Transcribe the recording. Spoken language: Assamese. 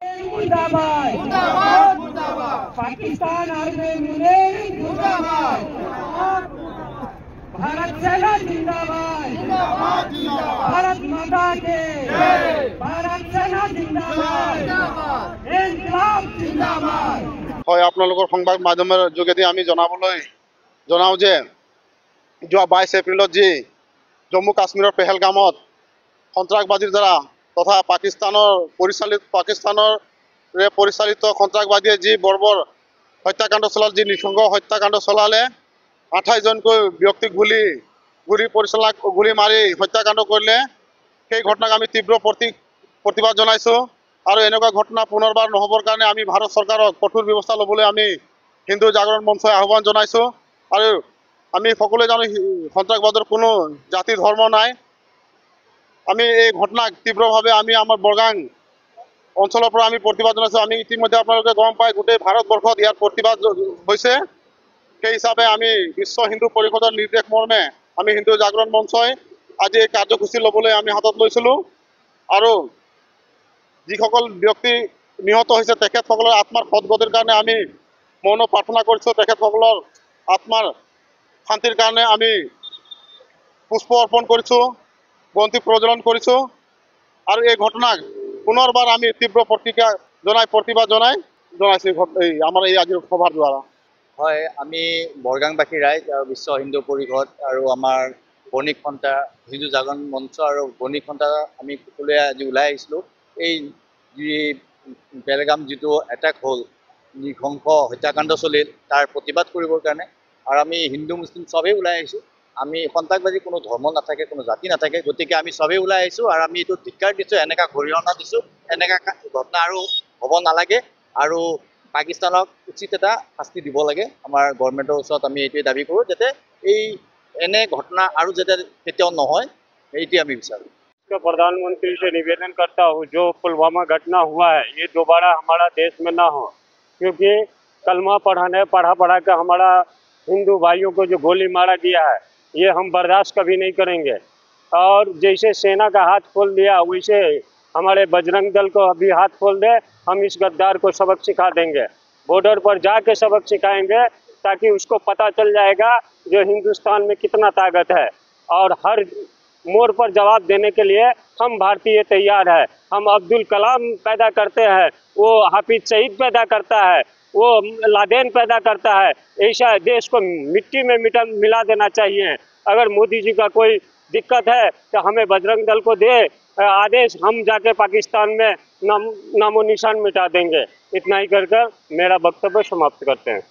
मुर्दाबाद मुर्दाबाद मुर्दाबाद पाकिस्तान आर्मी मुर्दाबाद भारत सेना जिंदाबाद जिंदाबाद जिंदाबाद भारत माता के भारत सेना जिंदाबाद इनकलाब जिंदाबाद। হয় আপোনালোকৰ সংবাদ মাধ্যমৰ যোগেদি আমি জনাও যে যোৱা 22 এপ্ৰিলত যি জম্মু কাশ্মীৰৰ পেহেলগামত সন্ত্ৰাসবাদীৰ দ্বাৰা তথা পাকিস্তানৰ পৰিচালিত সন্ত্ৰাসবাদীয়ে যি বৰ্বৰ হত্যাকাণ্ড চলালে, যি নৃশংস হত্যাকাণ্ড চলালে, 28জনকৈ ব্যক্তিক গুলি মাৰি হত্যাকাণ্ড কৰিলে, সেই ঘটনাক আমি তীব্ৰ প্ৰতিবাদ জনাইছোঁ। আৰু এনেকুৱা ঘটনা পুনৰবাৰ নহবৰ কাৰণে আমি ভাৰত চৰকাৰক কঠোৰ ব্যৱস্থা ল'বলৈ আমি হিন্দু জাগৰণ মঞ্চই আহ্বান জনাইছোঁ। আৰু আমি সকলোৱে জানো সন্ত্ৰাসবাদৰ কোনো জাতি ধৰ্ম নাই। আমি এই ঘটনাক তীব্ৰভাৱে আমি আমাৰ বৰগাং অঞ্চলৰ পৰা আমি প্ৰতিবাদ জনাইছোঁ। আমি ইতিমধ্যে আপোনালোকে গম পায় গোটেই ভাৰতবৰ্ষত ইয়াৰ প্ৰতিবাদ হৈছে। সেই হিচাপে আমি বিশ্ব হিন্দু পৰিষদৰ নিৰ্দেশ মৰ্মে আমি হিন্দু জাগৰণ মঞ্চই আজি এই কাৰ্যসূচী ল'বলৈ আমি হাতত লৈছিলোঁ। আৰু যিসকল ব্যক্তি নিহত হৈছে তেখেতসকলৰ আত্মাৰ সদগতিৰ কাৰণে আমি মৌন প্ৰাৰ্থনা কৰিছোঁ। তেখেতসকলৰ আত্মাৰ শান্তিৰ কাৰণে আমি পুষ্প অৰ্পণ কৰিছোঁ, বন্তি প্ৰজ্বলন কৰিছোঁ। আৰু এই ঘটনাক পুনৰবাৰ আমি তীব্ৰ প্ৰতিবাদ জনাইছোঁ আমাৰ এই আজিৰ সভাৰ দ্বাৰা। হয়, আমি বৰগাংবাসী ৰাইজ আৰু বিশ্ব হিন্দু পৰিষদ আৰু আমাৰ বণিক সন্থা হিন্দু জাগৰণ মঞ্চ আৰু বণিক সন্থা আমি সকলোৱে আজি ওলাই আহিছিলোঁ। এই যি পেহেলগাম যিটো এটেক হ'ল, নৃশংস হত্যাকাণ্ড চলিল, তাৰ প্ৰতিবাদ কৰিবৰ কাৰণে। আৰু আমি হিন্দু মুছলিম চবেই ওলাই আহিছোঁ। আমি সন্ত্ৰাসবাদী কোনো ধৰ্ম নাথাকে, কোনো জাতি নাথাকে, গতিকে আমি চবেই ওলাই আহিছোঁ। আৰু আমি এইটো ধিক্কাৰ দিছোঁ, এনেকুৱা গৰিহণা দিছোঁ, এনেকুৱা ঘটনা আৰু হ'ব নালাগে। আৰু পাকিস্তানক উচিত এটা শাস্তি দিব লাগে। আমাৰ গভৰ্ণমেণ্টৰ ওচৰত আমি এইটোৱে দাবী কৰোঁ যাতে এনে ঘটনা আৰু যাতে কেতিয়াও নহয়, এইটোৱে আমি বিচাৰোঁ। प्रधानमंत्री से निवेदन करता हूँ, जो पुलवामा घटना हुआ है ये दोबारा हमारा देश में ना हो, क्योंकि कलमा पढ़ा कर हमारा हिंदू भाइयों को जो गोली मारा गया है ये हम बर्दाश्त कभी नहीं करेंगे। और जैसे सेना का हाथ खोल दिया वैसे हमारे बजरंग दल को अभी हाथ खोल दे, हम इस गद्दार को सबक सिखा देंगे। बॉर्डर पर जाके सबक सिखाएंगे ताकि उसको पता चल जाएगा जो हिंदुस्तान में कितना ताकत है। और हर मोड़ पर जवाब देने के लिए हम भारतीय तैयार है। हम अब्दुल कलाम पैदा करते हैं, वो हाफिज सईद पैदा करता है, वो लादेन पैदा करता है। ऐसा देश को मिट्टी में मिला देना चाहिए। अगर मोदी जी का कोई दिक्कत है तो हमें बजरंग दल को दे आदेश, हम जाके पाकिस्तान में नामो निशान मिटा देंगे। इतना ही कर मेरा वक्तव्य समाप्त करते हैं।